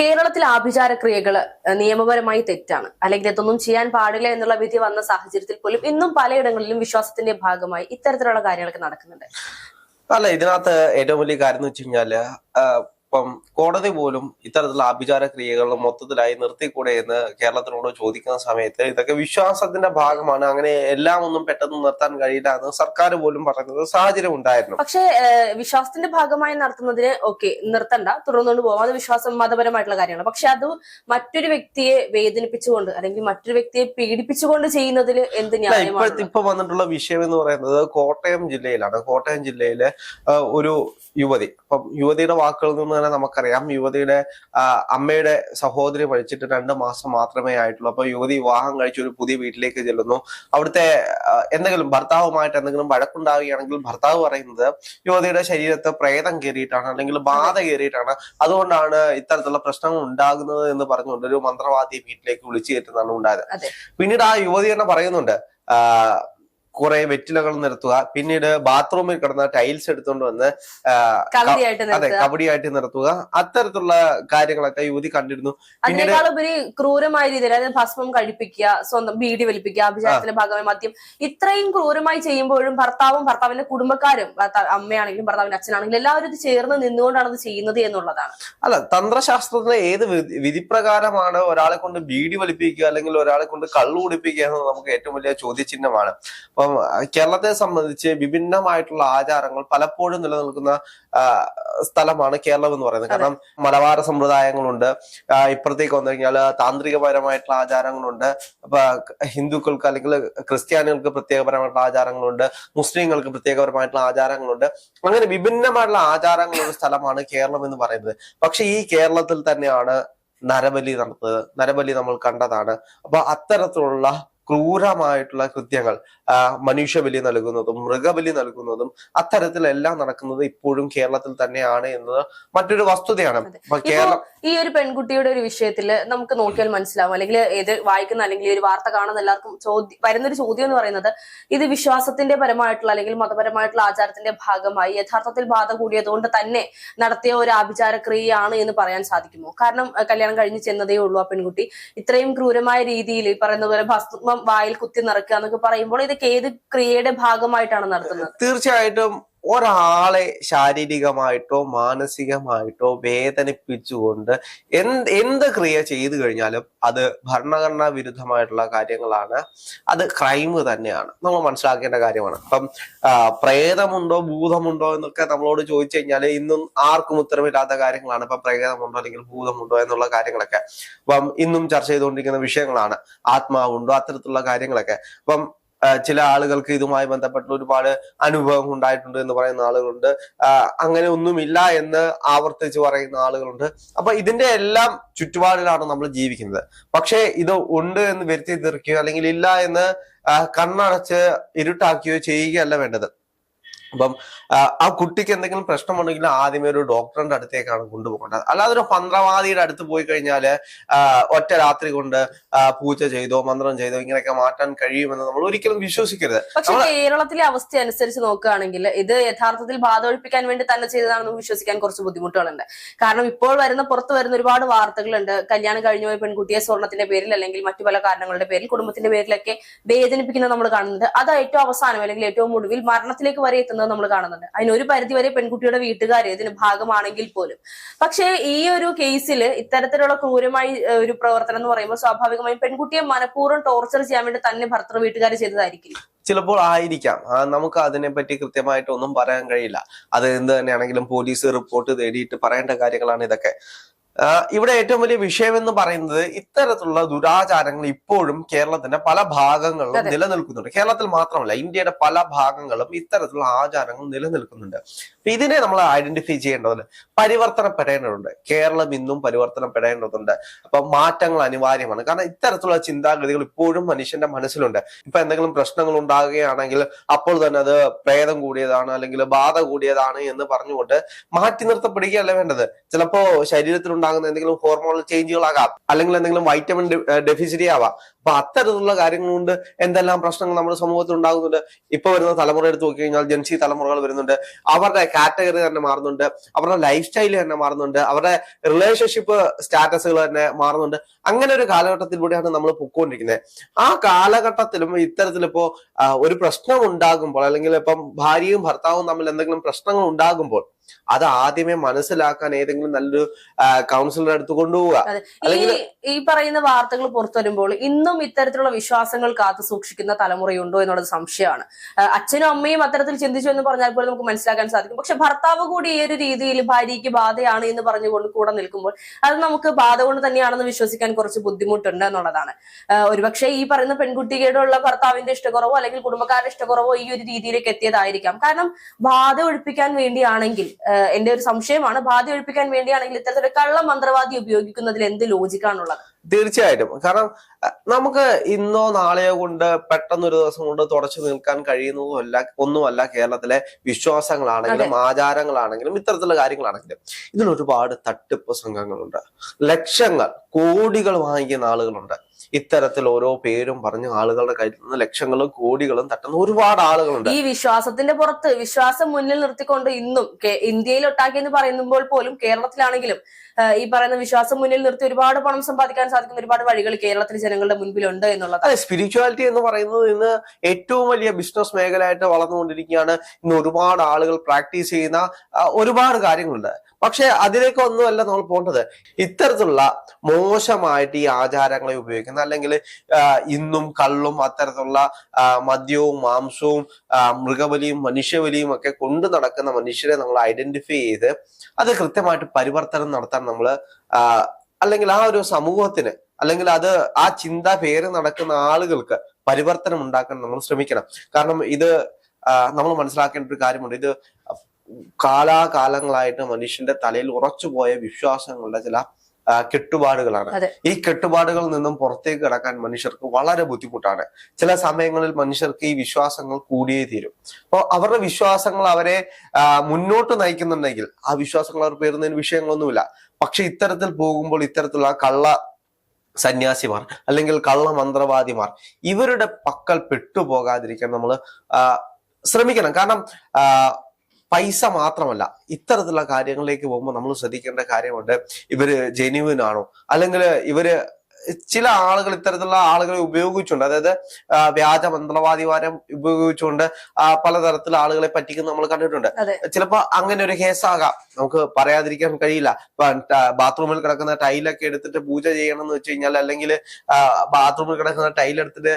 കേരളത്തിൽ ആഭിചാര ക്രിയകൾ നിയമപരമായി തെറ്റാണ്, അല്ലെങ്കിൽ ഇതൊന്നും ചെയ്യാൻ പാടില്ല എന്നുള്ള വിധി വന്ന സാഹചര്യത്തിൽ പോലും ഇന്നും പലയിടങ്ങളിലും വിശ്വാസത്തിന്റെ ഭാഗമായി ഇത്തരത്തിലുള്ള കാര്യങ്ങളൊക്കെ നടക്കുന്നുണ്ട്. അല്ല, ഇതിനകത്ത് ഏറ്റവും വലിയ കാര്യം എന്ന് വെച്ച് കഴിഞ്ഞാല് ഇപ്പം കോടതി പോലും ഇത്തരത്തിലുള്ള ആഭിചാര ക്രിയകൾ മൊത്തത്തിലായി നിർത്തിക്കൂടെ എന്ന് കേരളത്തിനോട് ചോദിക്കുന്ന സമയത്ത് ഇതൊക്കെ വിശ്വാസത്തിന്റെ ഭാഗമാണ്, അങ്ങനെ എല്ലാം ഒന്നും പെട്ടെന്ന് നിർത്താൻ കഴിയില്ല എന്ന് സർക്കാർ പോലും പറയുന്നത് സാഹചര്യം ഉണ്ടായിരുന്നു. പക്ഷേ വിശ്വാസത്തിന്റെ ഭാഗമായി നടത്തുന്നതിന് നിർത്തണ്ട, തുടർന്നുകൊണ്ട് പോകാം, അത് വിശ്വാസം മതപരമായിട്ടുള്ള കാര്യമാണ്. പക്ഷെ അത് മറ്റൊരു വ്യക്തിയെ വേദനിപ്പിച്ചുകൊണ്ട് അല്ലെങ്കിൽ മറ്റൊരു വ്യക്തിയെ പീഡിപ്പിച്ചുകൊണ്ട് ചെയ്യുന്നതിൽ എന്ത് ന്യായമാണ്? ഇപ്പൊ വന്നിട്ടുള്ള വിഷയം എന്ന് പറയുന്നത് കോട്ടയം ജില്ലയിലാണ്. കോട്ടയം ജില്ലയിലെ ഒരു യുവതി, അപ്പം യുവതിയുടെ വാക്കുകളിൽ നിന്ന് തന്നെ നമുക്കറിയാം, യുവതിയുടെ അമ്മയുടെ സഹോദരി മരിച്ചിട്ട് 2 മാസം മാത്രമേ ആയിട്ടുള്ളൂ. അപ്പൊ യുവതി വിവാഹം കഴിച്ച് ഒരു പുതിയ വീട്ടിലേക്ക് ചെല്ലുന്നു. അവിടുത്തെ എന്തെങ്കിലും ഭർത്താവുമായിട്ട് എന്തെങ്കിലും വഴക്കുണ്ടാവുകയാണെങ്കിൽ ഭർത്താവ് പറയുന്നത് യുവതിയുടെ ശരീരത്ത് പ്രേതം കയറിയിട്ടാണ് അല്ലെങ്കിൽ ബാധ കയറിയിട്ടാണ്, അതുകൊണ്ടാണ് ഇത്തരത്തിലുള്ള പ്രശ്നങ്ങൾ ഉണ്ടാകുന്നത് എന്ന് പറഞ്ഞുകൊണ്ട് ഒരു മന്ത്രവാദിയെ വീട്ടിലേക്ക് വിളിച്ചു കയറ്റുന്നതാണ് ഉണ്ടായത്. പിന്നീട് ആ യുവതി തന്നെ പറയുന്നുണ്ട്, കുറെ വെറ്റിലകൾ നിർത്തുക, പിന്നീട് ബാത്റൂമിൽ കിടന്ന ടൈൽസ് എടുത്തുകൊണ്ട് വന്ന് കബഡിയായിട്ട് നിർത്തുക, അത്തരത്തിലുള്ള കാര്യങ്ങളൊക്കെ യുവതി കണ്ടിരുന്നു. അതിനേക്കാളുപരി ക്രൂരമായ രീതിയിൽ, അതായത് ഭസ്മം കഴിപ്പിക്കുക, സ്വന്തം ബീഡി വലിപ്പിക്കുക, അഭിചാരത്തിന്റെ ഭാഗമായി മദ്യം, ഇത്രയും ക്രൂരമായി ചെയ്യുമ്പോഴും ഭർത്താവും ഭർത്താവിന്റെ കുടുംബക്കാരും, അമ്മയാണെങ്കിലും ഭർത്താവിന്റെ അച്ഛനാണെങ്കിലും എല്ലാവരും ഇത് ചേർന്ന് നിന്നുകൊണ്ടാണ് ഇത് ചെയ്യുന്നത് എന്നുള്ളതാണ്. അല്ല, തന്ത്രശാസ്ത്രത്തിലെ ഏത് വിധിപ്രകാരമാണ് ഒരാളെ കൊണ്ട് ബീഡി വലിപ്പിക്കുക അല്ലെങ്കിൽ ഒരാളെ കൊണ്ട് കള്ളു കുടിപ്പിക്കുക എന്നത് നമുക്ക് ഏറ്റവും വലിയ ചോദ്യചിഹ്നമാണ്. കേരളത്തെ സംബന്ധിച്ച് വിഭിന്നമായിട്ടുള്ള ആചാരങ്ങൾ പലപ്പോഴും നിലനിൽക്കുന്ന സ്ഥലമാണ് കേരളം എന്ന് പറയുന്നത്. കാരണം മലബാർ സമ്പ്രദായങ്ങളുണ്ട്, ഇപ്പുറത്തേക്ക് വന്നു കഴിഞ്ഞാൽ താന്ത്രികപരമായിട്ടുള്ള ആചാരങ്ങളുണ്ട്, അപ്പൊ ഹിന്ദുക്കൾക്ക് അല്ലെങ്കിൽ ക്രിസ്ത്യാനികൾക്ക് പ്രത്യേകപരമായിട്ടുള്ള ആചാരങ്ങളുണ്ട്, മുസ്ലിങ്ങൾക്ക് പ്രത്യേകപരമായിട്ടുള്ള ആചാരങ്ങളുണ്ട്. അങ്ങനെ വിഭിന്നമായിട്ടുള്ള ആചാരങ്ങളുള്ള സ്ഥലമാണ് കേരളം എന്ന് പറയുന്നത്. പക്ഷെ ഈ കേരളത്തിൽ തന്നെയാണ് നരബലി നടന്നത്. നരബലി നമ്മൾ കണ്ടതാണ്. അപ്പൊ അത്തരത്തിലുള്ള ക്രൂരമായിട്ടുള്ള കൃത്യങ്ങൾ, മനുഷ്യബലി നൽകുന്നതും മൃഗബലി നൽകുന്നതും അത്തരത്തിലെല്ലാം നടക്കുന്നത് ഇപ്പോഴും കേരളത്തിൽ തന്നെയാണ് എന്നത് മറ്റൊരു വസ്തുതയാണ്. ഈ ഒരു പെൺകുട്ടിയുടെ ഒരു വിഷയത്തിൽ നമുക്ക് നോക്കിയാൽ മനസ്സിലാവും, അല്ലെങ്കിൽ ഏത് വായിക്കുന്ന അല്ലെങ്കിൽ ഒരു വാർത്ത കാണുന്ന എല്ലാവർക്കും വരുന്നൊരു ചോദ്യം എന്ന് പറയുന്നത്, ഇത് വിശ്വാസത്തിന്റെ പരമായിട്ടുള്ള അല്ലെങ്കിൽ മതപരമായിട്ടുള്ള ആചാരത്തിന്റെ ഭാഗമായി യഥാർത്ഥത്തിൽ ബാധ കൂടിയതുകൊണ്ട് തന്നെ നടത്തിയ ഒരു ആഭിചാര ക്രിയയാണ് എന്ന് പറയാൻ സാധിക്കുമോ? കാരണം കല്യാണം കഴിഞ്ഞ് ചെന്നതേ ഉള്ളൂ ആ പെൺകുട്ടി, ഇത്രയും ക്രൂരമായ രീതിയിൽ ഈ പറയുന്ന പോലെ ഭസ്മം വായിൽ കുത്തി നിറക്കുക എന്നൊക്കെ പറയുമ്പോൾ ഇതൊക്കെ ഏത് ക്രിയയുടെ ഭാഗമായിട്ടാണ് നടത്തുന്നത്? തീർച്ചയായിട്ടും ഒരാളെ ശാരീരികമായിട്ടോ മാനസികമായിട്ടോ വേദനിപ്പിച്ചുകൊണ്ട് എന്ത് ക്രിയ ചെയ്തു കഴിഞ്ഞാലും അത് ഭരണഘടനാ വിരുദ്ധമായിട്ടുള്ള കാര്യങ്ങളാണ്, അത് ക്രൈം തന്നെയാണ്, നമ്മൾ മനസ്സിലാക്കേണ്ട കാര്യമാണ്. അപ്പം പ്രേതമുണ്ടോ ഭൂതമുണ്ടോ എന്നൊക്കെ നമ്മളോട് ചോദിച്ചു കഴിഞ്ഞാൽ ഇന്നും ആർക്കും ഉത്തരവില്ലാത്ത കാര്യങ്ങളാണ്. ഇപ്പൊ പ്രേതമുണ്ടോ അല്ലെങ്കിൽ ഭൂതമുണ്ടോ എന്നുള്ള കാര്യങ്ങളൊക്കെ അപ്പം ഇന്നും ചർച്ച ചെയ്തുകൊണ്ടിരിക്കുന്ന വിഷയങ്ങളാണ്. ആത്മാവുണ്ടോ, അത്തരത്തിലുള്ള കാര്യങ്ങളൊക്കെ. അപ്പം ചില ആളുകൾക്ക് ഇതുമായി ബന്ധപ്പെട്ട ഒരുപാട് അനുഭവം ഉണ്ടായിട്ടുണ്ട് എന്ന് പറയുന്ന ആളുകളുണ്ട്, അങ്ങനെ ഒന്നുമില്ല എന്ന് ആവർത്തിച്ച് പറയുന്ന ആളുകളുണ്ട്. അപ്പൊ ഇതിന്റെ എല്ലാം ചുറ്റുപാടിലാണ് നമ്മൾ ജീവിക്കുന്നത്. പക്ഷെ ഇത് ഉണ്ട് എന്ന് വരുത്തി തീർക്കുകയോ അല്ലെങ്കിൽ ഇല്ല എന്ന് കണ്ണടച്ച് ഇരുട്ടാക്കുകയോ ചെയ്യുകയല്ല വേണ്ടത്. അപ്പം ആ കുട്ടിക്ക് എന്തെങ്കിലും പ്രശ്നമുണ്ടെങ്കിൽ ആദ്യമേ ഒരു ഡോക്ടറിന്റെ അടുത്തേക്കാണ് കൊണ്ടുപോകേണ്ടത്. അല്ലാതെ ഒരു മന്ത്രവാദിയുടെ അടുത്ത് പോയി കഴിഞ്ഞാല് ഒറ്റ രാത്രി കൊണ്ട് പൂജ ചെയ്തോ മന്ത്രം ചെയ്തോ ഇങ്ങനെയൊക്കെ മാറ്റാൻ കഴിയുമെന്ന് നമ്മൾ ഒരിക്കലും വിശ്വസിക്കരുത്. പക്ഷെ കേരളത്തിലെ അവസ്ഥ അനുസരിച്ച് നോക്കുകയാണെങ്കിൽ ഇത് യഥാർത്ഥത്തിൽ ബാധ ഒഴിപ്പിക്കാൻ വേണ്ടി തന്നെ ചെയ്തതാണെന്ന് വിശ്വസിക്കാൻ കുറച്ച് ബുദ്ധിമുട്ടുകളുണ്ട്. കാരണം ഇപ്പോൾ പുറത്തു വരുന്ന ഒരുപാട് വാർത്തകളുണ്ട്, കല്യാണം കഴിഞ്ഞു പോയ പെൺകുട്ടിയെ സ്വർണത്തിന്റെ പേരിൽ അല്ലെങ്കിൽ മറ്റു പല കാരണങ്ങളുടെ പേരിൽ കുടുംബത്തിന്റെ പേരിലൊക്കെ വേദനിപ്പിക്കുന്നത് നമ്മൾ കാണുന്നുണ്ട്. അത് ഏറ്റവും അവസാനം അല്ലെങ്കിൽ ഏറ്റവും ഒടുവിൽ മരണത്തിലേക്ക് വരെ എത്തുന്നത് നമ്മൾ കാണുന്നുണ്ട്. അതിനൊരു പരിധിവരെ പെൺകുട്ടിയുടെ വീട്ടുകാർ ഇതിന് ഭാഗമാണെങ്കിൽ പോലും. പക്ഷേ ഈ ഒരു കേസിൽ ഇത്തരത്തിലുള്ള ക്രൂരമായി ഒരു പ്രവർത്തനം എന്ന് പറയുമ്പോൾ സ്വാഭാവികമായും പെൺകുട്ടിയെ മനഃപൂർവ്വം ടോർച്ചർ ചെയ്യാൻ വേണ്ടി തന്നെ ഭർത്തൃ വീട്ടുകാർ ചെയ്തതായിരിക്കില്ല. ചിലപ്പോൾ ആയിരിക്കാം, നമുക്ക് അതിനെപ്പറ്റി കൃത്യമായിട്ട് ഒന്നും പറയാൻ കഴിയില്ല. അത് എന്ത് തന്നെയാണെങ്കിലും പോലീസ് റിപ്പോർട്ട് തേടിയിട്ട് പറയേണ്ട കാര്യങ്ങളാണ് ഇതൊക്കെ. ഇവിടെ ഏറ്റവും വലിയ വിഷയം എന്ന് പറയുന്നത് ഇത്തരത്തിലുള്ള ദുരാചാരങ്ങൾ ഇപ്പോഴും കേരളത്തിന്റെ പല ഭാഗങ്ങളിലും നിലനിൽക്കുന്നുണ്ട്. കേരളത്തിൽ മാത്രമല്ല, ഇന്ത്യയുടെ പല ഭാഗങ്ങളും ഇത്തരത്തിലുള്ള ആചാരങ്ങൾ നിലനിൽക്കുന്നുണ്ട്. ഇതിനെ നമ്മൾ ഐഡന്റിഫൈ ചെയ്യേണ്ടതുണ്ട്, പരിവർത്തനപ്പെടേണ്ടതുണ്ട്. കേരളം ഇന്നും പരിവർത്തനപ്പെടേണ്ടതുണ്ട്. അപ്പൊ മാറ്റങ്ങൾ അനിവാര്യമാണ്. കാരണം ഇത്തരത്തിലുള്ള ചിന്താഗതികൾ ഇപ്പോഴും മനുഷ്യന്റെ മനസ്സിലുണ്ട്. ഇപ്പൊ എന്തെങ്കിലും പ്രശ്നങ്ങൾ ഉണ്ടാകുകയാണെങ്കിൽ അപ്പോൾ തന്നെ അത് പ്രേതം കൂടിയതാണ് അല്ലെങ്കിൽ ബാധ കൂടിയതാണ് എന്ന് പറഞ്ഞുകൊണ്ട് മാറ്റി നിർത്തപ്പെടുകയല്ല വേണ്ടത്. ചിലപ്പോ ശരീരത്തിലുണ്ടാകുന്ന എന്തെങ്കിലും ഹോർമോണൽ ചേഞ്ചുകളാകാം, അല്ലെങ്കിൽ എന്തെങ്കിലും വൈറ്റമിൻ ഡെഫിസിറ്റി ആവാം. അപ്പൊ അത്തരത്തിലുള്ള കാര്യങ്ങൾ കൊണ്ട് എന്തെല്ലാം പ്രശ്നങ്ങൾ നമ്മുടെ സമൂഹത്തിൽ ഉണ്ടാകുന്നുണ്ട്. ഇപ്പൊ വരുന്ന തലമുറ എടുത്ത് നോക്കി കഴിഞ്ഞാൽ ജെൻസി തലമുറകൾ വരുന്നുണ്ട്. അവരുടെ കാറ്റഗറി തന്നെ മാറുന്നുണ്ട്, അവരുടെ ലൈഫ് സ്റ്റൈൽ തന്നെ മാറുന്നുണ്ട്, അവരുടെ റിലേഷൻഷിപ്പ് സ്റ്റാറ്റസുകൾ തന്നെ മാറുന്നുണ്ട്. അങ്ങനെ ഒരു കാലഘട്ടത്തിലൂടെയാണ് നമ്മൾ പൊക്കോണ്ടിരിക്കുന്നത്. ആ കാലഘട്ടത്തിലും ഇത്തരത്തിലിപ്പോ ഒരു പ്രശ്നം ഉണ്ടാകുമ്പോൾ, അല്ലെങ്കിൽ ഇപ്പം ഭാര്യയും ഭർത്താവും തമ്മിൽ എന്തെങ്കിലും പ്രശ്നങ്ങൾ ഉണ്ടാകുമ്പോൾ അത് ആദ്യമേ മനസ്സിലാക്കാൻ ഏതെങ്കിലും നല്ലൊരു കൗൺസിലറെ അടുത്ത് കൊണ്ടുപോവുക. അല്ലെങ്കിൽ ഈ പറയുന്ന വാർത്തകൾ പുറത്തു വരുമ്പോൾ ഇന്നും ഇത്തരത്തിലുള്ള വിശ്വാസങ്ങൾ കാത്തു സൂക്ഷിക്കുന്ന തലമുറയുണ്ടോ എന്നുള്ളത് സംശയമാണ്. അച്ഛനും അമ്മയും അത്തരത്തിൽ ചിന്തിച്ചു എന്ന് പറഞ്ഞാൽ പോലും നമുക്ക് മനസ്സിലാക്കാൻ സാധിക്കും. പക്ഷെ ഭർത്താവ് കൂടി ഈ ഒരു രീതിയിൽ ഭാര്യയ്ക്ക് ബാധയാണ് എന്ന് പറഞ്ഞുകൊണ്ട് കൂടെ നിൽക്കുമ്പോൾ അത് നമുക്ക് ബാധ കൊണ്ട് തന്നെയാണെന്ന് വിശ്വസിക്കാൻ കുറച്ച് ബുദ്ധിമുട്ടുണ്ട് എന്നുള്ളതാണ്. ഒരുപക്ഷെ ഈ പറയുന്ന പെൺകുട്ടിയോടുള്ള ഭർത്താവിന്റെ ഇഷ്ടക്കുറവോ അല്ലെങ്കിൽ കുടുംബക്കാരുടെ ഇഷ്ടക്കുറവോ ഈ ഒരു രീതിയിലേക്ക് എത്തിയതായിരിക്കാം. കാരണം ബാധ ഒഴിപ്പിക്കാൻ വേണ്ടിയാണെങ്കിൽ, എന്റെ ഒരു സംശയമാണ്, ബാധ ഒഴിപ്പിക്കാൻ വേണ്ടിയാണെങ്കിൽ ഇത്തരത്തിലുള്ള കള്ള മന്ത്രവാദി ഉപയോഗിക്കുന്നതിൽ എന്ത് ലോജിക്കാണുള്ളത്? തീർച്ചയായിട്ടും. കാരണം നമുക്ക് ഇന്നോ നാളെയോ കൊണ്ട് പെട്ടെന്നൊരു ദിവസം കൊണ്ട് തുടച്ചു നിൽക്കാൻ കഴിയുന്നതുമല്ല ഒന്നുമല്ല കേരളത്തിലെ വിശ്വാസങ്ങളാണെങ്കിലും ആചാരങ്ങളാണെങ്കിലും ഇത്തരത്തിലുള്ള കാര്യങ്ങളാണെങ്കിലും. ഇതിൽ ഒരുപാട് തട്ടിപ്പ് സംഘങ്ങളുണ്ട്, ലക്ഷങ്ങൾ കോടികൾ വാങ്ങിക്കുന്ന ആളുകളുണ്ട്. ഇത്തരത്തിൽ ഓരോ പേരും പറഞ്ഞ് ആളുകളുടെ കയ്യിൽ നിന്ന് ലക്ഷങ്ങളും കോടികളും തട്ടുന്ന ഒരുപാട് ആളുകളുണ്ട്. ഈ വിശ്വാസത്തിന്റെ പുറത്ത് വിശ്വാസം മുന്നിൽ നിർത്തിക്കൊണ്ട് ഇന്നും ഇന്ത്യയിൽ ഒട്ടാക്കി എന്ന് പറയുമ്പോൾ പോലും കേരളത്തിലാണെങ്കിലും ഈ പറയുന്ന വിശ്വാസം മുന്നിൽ നിർത്തി ഒരുപാട് പണം സമ്പാദിക്കാൻ സാധിക്കുന്ന ഒരുപാട് വഴികൾ കേരളത്തിലെ ജനങ്ങളുടെ മുൻപിലുണ്ട് എന്നുള്ളത്. അതെ, സ്പിരിച്വാലിറ്റി എന്ന് പറയുന്നത് ഇന്ന് ഏറ്റവും വലിയ ബിസിനസ് മേഖലയായിട്ട് വളർന്നുകൊണ്ടിരിക്കുകയാണ്. ഇന്ന് ഒരുപാട് ആളുകൾ പ്രാക്ടീസ് ചെയ്യുന്ന ഒരുപാട് കാര്യങ്ങളുണ്ട്. പക്ഷെ അതിലേക്കൊന്നുമല്ല നമ്മൾ പോകേണ്ടത്. ഇത്തരത്തിലുള്ള മോശമായിട്ട് ഈ ആചാരങ്ങളെ ഉപയോഗിക്കുന്ന, അല്ലെങ്കിൽ ഇന്നും കള്ളും അത്തരത്തിലുള്ള മദ്യവും മാംസവും മൃഗബലിയും മനുഷ്യബലിയും ഒക്കെ കൊണ്ടു നടക്കുന്ന മനുഷ്യരെ നമ്മൾ ഐഡന്റിഫൈ ചെയ്ത് അത് കൃത്യമായിട്ട് പരിവർത്തനം നടത്താൻ നമ്മള്, അല്ലെങ്കിൽ ആ ഒരു സമൂഹത്തിന്, അല്ലെങ്കിൽ അത് ആ ചിന്ത പേര് നടക്കുന്ന ആളുകൾക്ക് പരിവർത്തനം ഉണ്ടാക്കാൻ നമ്മൾ ശ്രമിക്കണം. കാരണം ഇത് നമ്മൾ മനസ്സിലാക്കേണ്ട ഒരു കാര്യമുണ്ട്. ഇത് കാലാകാലങ്ങളായിട്ട് മനുഷ്യന്റെ തലയിൽ ഉറച്ചുപോയ വിശ്വാസങ്ങളുടെ ചില കെട്ടുപാടുകളാണ്. ഈ കെട്ടുപാടുകളിൽ നിന്നും പുറത്തേക്ക് കടക്കാൻ മനുഷ്യർക്ക് വളരെ ബുദ്ധിമുട്ടാണ്. ചില സമയങ്ങളിൽ മനുഷ്യർക്ക് ഈ വിശ്വാസങ്ങൾ കൂടിയേ തീരും. അപ്പോൾ അവരുടെ വിശ്വാസങ്ങൾ അവരെ മുന്നോട്ട് നയിക്കുന്നുണ്ടെങ്കിൽ ആ വിശ്വാസങ്ങൾ അവർ പേരുന്നതിന് വിഷയങ്ങളൊന്നുമില്ല. പക്ഷെ ഇത്തരത്തിൽ പോകുമ്പോൾ ഇത്തരത്തിലുള്ള കള്ള സന്യാസിമാർ അല്ലെങ്കിൽ കള്ള മന്ത്രവാദിമാർ ഇവരുടെ പക്കൽ പെട്ടുപോകാതിരിക്കാൻ നമ്മൾ ശ്രമിക്കണം. കാരണം പൈസ മാത്രമല്ല, ഇത്തരത്തിലുള്ള കാര്യങ്ങളിലേക്ക് പോകുമ്പോൾ നമ്മൾ ശ്രദ്ധിക്കേണ്ട കാര്യമുണ്ട്. ഇവര് ജെന്യുവിൻ ആണോ, അല്ലെങ്കിൽ ഇവര് ചില ആളുകൾ ഇത്തരത്തിലുള്ള ആളുകളെ ഉപയോഗിച്ചുകൊണ്ട്, അതായത് വ്യാജ മന്ത്രവാദിമാരെ ഉപയോഗിച്ചുകൊണ്ട് പലതരത്തിലുള്ള ആളുകളെ പറ്റിക്കുന്ന നമ്മൾ കണ്ടിട്ടുണ്ട്. ചിലപ്പോ അങ്ങനെ ഒരു കേസാകാം, നമുക്ക് പറയാതിരിക്കാൻ കഴിയില്ല. ബാത്റൂമിൽ കിടക്കുന്ന ടൈലൊക്കെ എടുത്തിട്ട് പൂജ ചെയ്യണം എന്ന് വെച്ച് കഴിഞ്ഞാൽ, അല്ലെങ്കിൽ ബാത്റൂമിൽ കിടക്കുന്ന ടൈൽ എടുത്തിട്ട്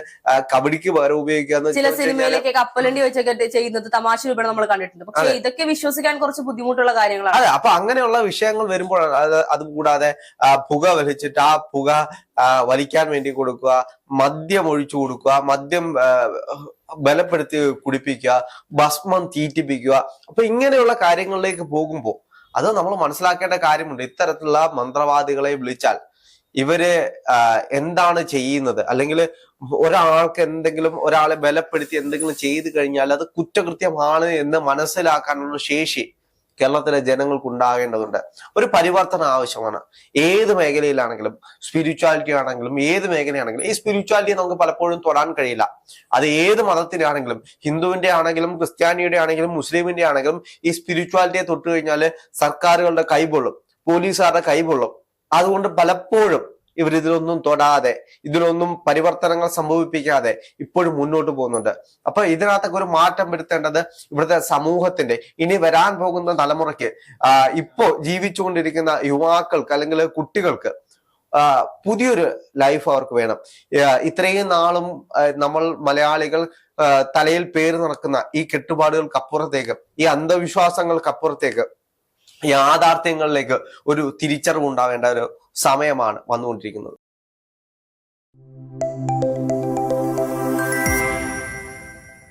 കബഡിക്ക് പകരം ഉപയോഗിക്കാന്ന് ചില സിനിമയിലൊക്കെ കപ്പലണ്ടി വെച്ചൊക്കെ ചെയ്യുന്നത് തമാശ രൂപേണ നമ്മൾ കണ്ടിട്ടുണ്ട്. പക്ഷെ ഇതൊക്കെ വിശ്വസിക്കാൻ കുറച്ച് ബുദ്ധിമുട്ടുള്ള കാര്യങ്ങളാണ്. അതെ, അപ്പൊ അങ്ങനെയുള്ള വിഷയങ്ങൾ വരുമ്പോഴാണ് അത് കൂടാതെ പുക വലിച്ചിട്ട് ആ പുക വലിക്കാൻ വേണ്ടി കൊടുക്കുക, മദ്യം ഒഴിച്ചു കൊടുക്കുക, മദ്യം ബലപ്പെടുത്തി കുടിപ്പിക്കുക, ഭസ്മം തീറ്റിപ്പിക്കുക. അപ്പൊ ഇങ്ങനെയുള്ള കാര്യങ്ങളിലേക്ക് പോകുമ്പോൾ അത് നമ്മൾ മനസ്സിലാക്കേണ്ട കാര്യമുണ്ട്. ഇത്തരത്തിലുള്ള മന്ത്രവാദികളെ വിളിച്ചാൽ ഇവര് എന്താണ് ചെയ്യുന്നത്, അല്ലെങ്കിൽ ഒരാൾക്ക് എന്തെങ്കിലും ഒരാളെ ബലപ്പെടുത്തി എന്തെങ്കിലും ചെയ്തു കഴിഞ്ഞാൽ അത് കുറ്റകൃത്യമാണ് എന്ന് മനസ്സിലാക്കാനുള്ള ശേഷി കേരളത്തിലെ ജനങ്ങൾക്ക് ഉണ്ടാകേണ്ടതുണ്ട്. ഒരു പരിവർത്തനം ആവശ്യമാണ്. ഏത് മേഖലയിലാണെങ്കിലും, സ്പിരിച്വാലിറ്റി ആണെങ്കിലും, ഏത് മേഖലയാണെങ്കിലും, ഈ സ്പിരിച്വാലിറ്റി നമുക്ക് പലപ്പോഴും തൊടാൻ കഴിയില്ല. അത് ഏത് മതത്തിനാണെങ്കിലും, ഹിന്ദുവിന്റെ ആണെങ്കിലും, ക്രിസ്ത്യാനിയുടെ ആണെങ്കിലും, മുസ്ലിമിന്റെ ആണെങ്കിലും, ഈ സ്പിരിച്വാലിറ്റിയെ തൊട്ട് കഴിഞ്ഞാൽ സർക്കാരുകളുടെ കൈപൊള്ളും, പോലീസുകാരുടെ കൈപൊള്ളും. അതുകൊണ്ട് പലപ്പോഴും ഇവരിതിലൊന്നും തൊടാതെ, ഇതിലൊന്നും പരിവർത്തനങ്ങൾ സംഭവിപ്പിക്കാതെ ഇപ്പോഴും മുന്നോട്ട് പോകുന്നുണ്ട്. അപ്പൊ ഇതിനകത്തൊക്കെ ഒരു മാറ്റം വരുത്തേണ്ടത് ഇവിടുത്തെ സമൂഹത്തിന്റെ, ഇനി വരാൻ പോകുന്ന തലമുറയ്ക്ക്, ഇപ്പോ ജീവിച്ചുകൊണ്ടിരിക്കുന്ന യുവാക്കൾക്ക് അല്ലെങ്കിൽ കുട്ടികൾക്ക് പുതിയൊരു ലൈഫ് അവർക്ക് വേണം. ഇത്രയും നാളും നമ്മൾ മലയാളികൾ തലയിൽ പേര് നടക്കുന്ന ഈ കെട്ടുപാടുകൾക്കപ്പുറത്തേക്ക്, ഈ അന്ധവിശ്വാസങ്ങൾക്കപ്പുറത്തേക്ക് യാഥാർത്ഥ്യങ്ങളിലേക്ക് ഒരു തിരിച്ചറിവ് ഉണ്ടാവേണ്ട ഒരു സമയമാണ് വന്നുകൊണ്ടിരിക്കുന്നത്.